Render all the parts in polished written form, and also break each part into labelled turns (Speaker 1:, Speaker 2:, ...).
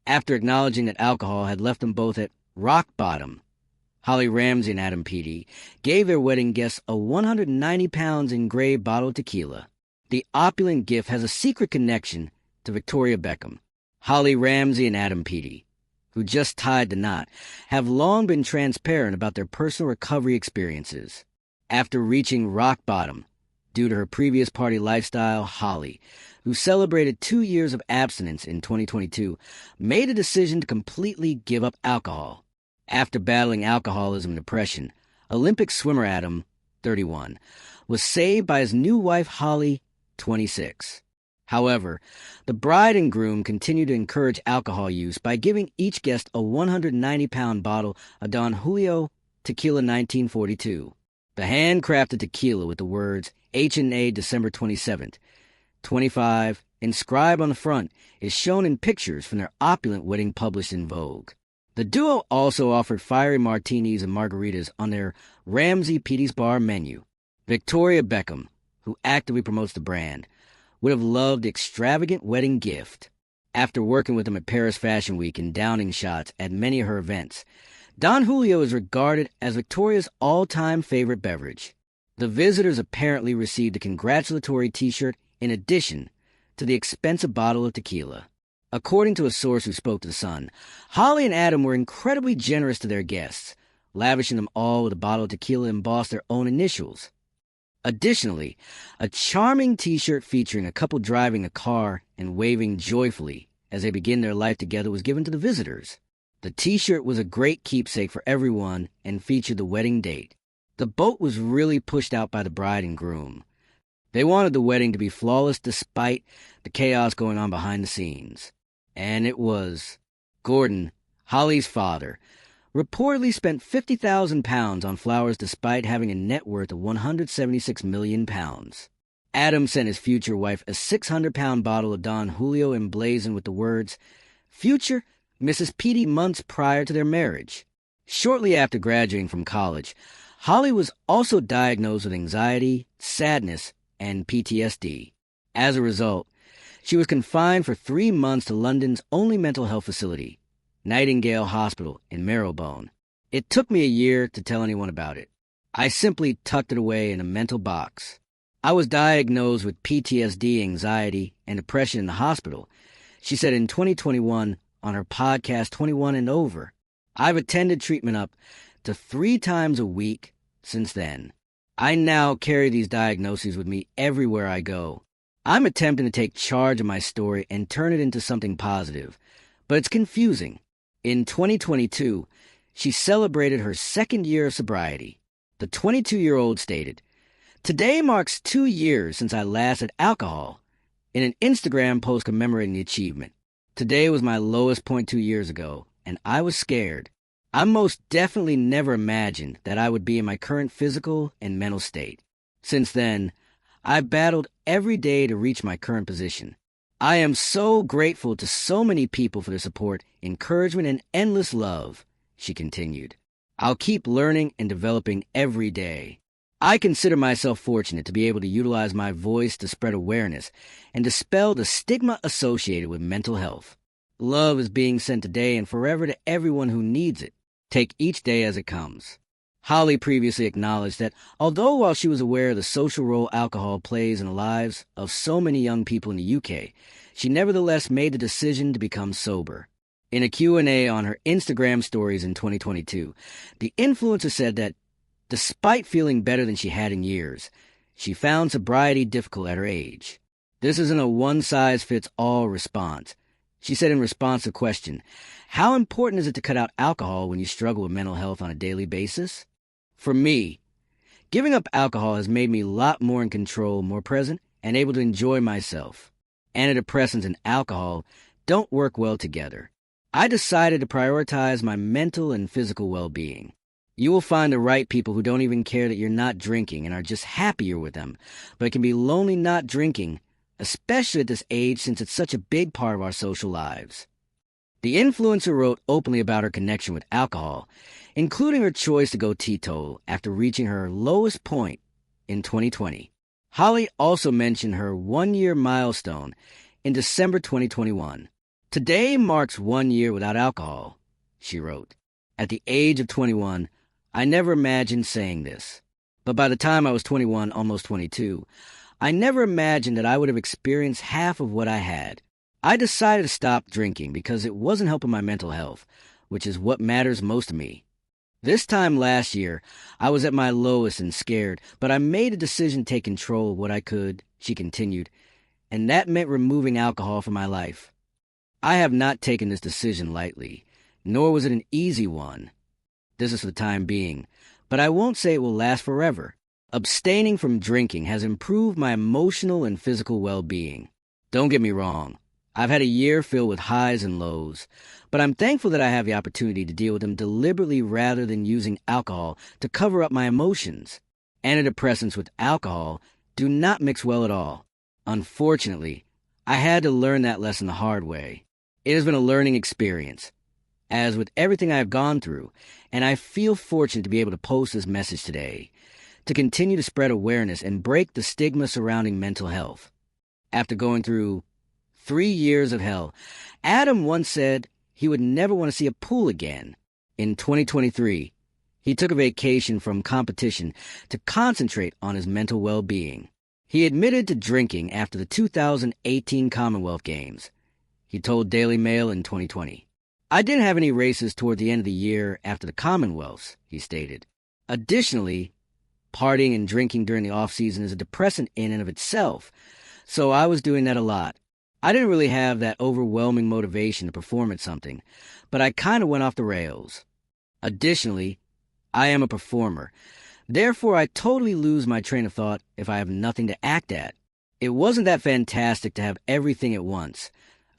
Speaker 1: After acknowledging that alcohol had left them both at rock bottom, Holly Ramsay and Adam Peaty gave their wedding guests a 190 pounds engraved bottle of tequila. The opulent gift has a secret connection to Victoria Beckham. Holly Ramsay and Adam Peaty, who just tied the knot, have long been transparent about their personal recovery experiences. After reaching rock bottom due to her previous party lifestyle, Holly, who celebrated 2 years of abstinence in 2022, made a decision to completely give up alcohol. After battling alcoholism and depression, Olympic swimmer Adam, 31, was saved by his new wife Holly, 26. However, the bride and groom continued to encourage alcohol use by giving each guest a 190-pound bottle of Don Julio Tequila 1942. The handcrafted tequila with the words H&A December 27th, 25, inscribed on the front is shown in pictures from their opulent wedding published in Vogue. The duo also offered fiery martinis and margaritas on their Ramsay Peaty's Bar menu. Victoria Beckham, who actively promotes the brand, would have loved the extravagant wedding gift. After working with them at Paris Fashion Week and downing shots at many of her events, Don Julio is regarded as Victoria's all-time favorite beverage. The visitors apparently received a congratulatory T-shirt in addition to the expensive bottle of tequila. According to a source who spoke to The Sun, Holly and Adam were incredibly generous to their guests, lavishing them all with a bottle of tequila embossed their own initials. Additionally, a charming T-shirt featuring a couple driving a car and waving joyfully as they begin their life together was given to the visitors. The T-shirt was a great keepsake for everyone and featured the wedding date. The boat was really pushed out by the bride and groom. They wanted the wedding to be flawless despite the chaos going on behind the scenes. And it was. Gordon, Holly's father, reportedly spent 50,000 pounds on flowers despite having a net worth of 176 million pounds. Adam sent his future wife a 600-pound bottle of Don Julio emblazoned with the words, "Future Mrs. Peaty," months prior to their marriage. Shortly after graduating from college, Holly was also diagnosed with anxiety, sadness, and PTSD. As a result, she was confined for 3 months to London's only mental health facility, Nightingale Hospital in Marylebone. It took me a year to tell anyone about it. I simply tucked it away in a mental box. I was diagnosed with PTSD, anxiety, and depression in the hospital, she said in 2021 on her podcast 21 and Over. I've attended treatment up to 3 times a week since then. I now carry these diagnoses with me everywhere I go. I'm attempting to take charge of my story and turn it into something positive, but it's confusing. In 2022, she celebrated her 2nd year of sobriety. The 22-year-old stated, "Today marks 2 years since I last had alcohol," in an Instagram post commemorating the achievement. "Today was my lowest point 2 years ago, and I was scared. I most definitely never imagined that I would be in my current physical and mental state. Since then, I've battled every day to reach my current position. I am so grateful to so many people for their support, encouragement, and endless love," she continued. "I'll keep learning and developing every day. I consider myself fortunate to be able to utilize my voice to spread awareness and dispel the stigma associated with mental health. Love is being sent today and forever to everyone who needs it. Take each day as it comes." Holly previously acknowledged that although while she was aware of the social role alcohol plays in the lives of so many young people in the UK, she nevertheless made the decision to become sober. In a Q&A on her Instagram stories in 2022, the influencer said that despite feeling better than she had in years, she found sobriety difficult at her age. This isn't a one-size-fits-all response. She said in response to the question, "How important is it to cut out alcohol when you struggle with mental health on a daily basis? For me, giving up alcohol has made me a lot more in control, more present, and able to enjoy myself. Antidepressants and alcohol don't work well together. I decided to prioritize my mental and physical well-being. You will find the right people who don't even care that you're not drinking and are just happy you're with them, but it can be lonely not drinking, especially at this age since it's such a big part of our social lives." The influencer wrote openly about her connection with alcohol, including her choice to go teetotal after reaching her lowest point in 2020. Holly also mentioned her 1-year milestone in December 2021. Today marks 1 year without alcohol, she wrote. At the age of 21, I never imagined saying this. But by the time I was 21, almost 22, I never imagined that I would have experienced half of what I had. I decided to stop drinking because it wasn't helping my mental health, which is what matters most to me. This time last year, I was at my lowest and scared, but I made a decision to take control of what I could, she continued, and that meant removing alcohol from my life. I have not taken this decision lightly, nor was it an easy one. This is for the time being, but I won't say it will last forever. Abstaining from drinking has improved my emotional and physical well-being. Don't get me wrong, I've had a year filled with highs and lows, but I'm thankful that I have the opportunity to deal with them deliberately rather than using alcohol to cover up my emotions. Antidepressants with alcohol do not mix well at all. Unfortunately, I had to learn that lesson the hard way. It has been a learning experience, as with everything I have gone through, and I feel fortunate to be able to post this message today, to continue to spread awareness and break the stigma surrounding mental health. After going through 3 years of hell, Adam once said he would never want to see a pool again. In 2023, he took a vacation from competition to concentrate on his mental well-being. He admitted to drinking after the 2018 Commonwealth Games. He told Daily Mail in 2020. I didn't have any races toward the end of the year after the Commonwealths, he stated. Additionally, partying and drinking during the off-season is a depressant in and of itself, so I was doing that a lot. I didn't really have that overwhelming motivation to perform at something, but I kind of went off the rails. Additionally, I am a performer. Therefore, I totally lose my train of thought if I have nothing to act at. It wasn't that fantastic to have everything at once,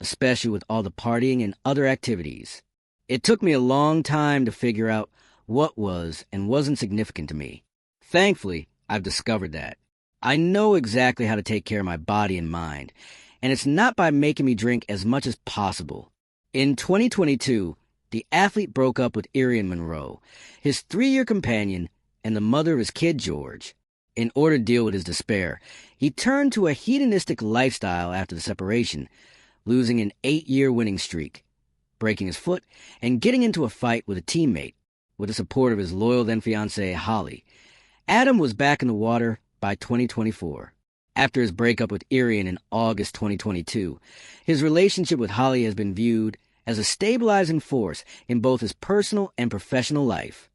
Speaker 1: especially with all the partying and other activities. It took me a long time to figure out what was and wasn't significant to me. Thankfully, I've discovered that. I know exactly how to take care of my body and mind, and it's not by making me drink as much as possible. In 2022, the athlete broke up with Irian Monroe, his 3-year companion and the mother of his kid George. In order to deal with his despair, he turned to a hedonistic lifestyle after the separation, losing an 8-year winning streak, breaking his foot, and getting into a fight with a teammate. With the support of his loyal then-fiancée, Holly, Adam was back in the water by 2024. After his breakup with Irian in August 2022, his relationship with Holly has been viewed as a stabilizing force in both his personal and professional life.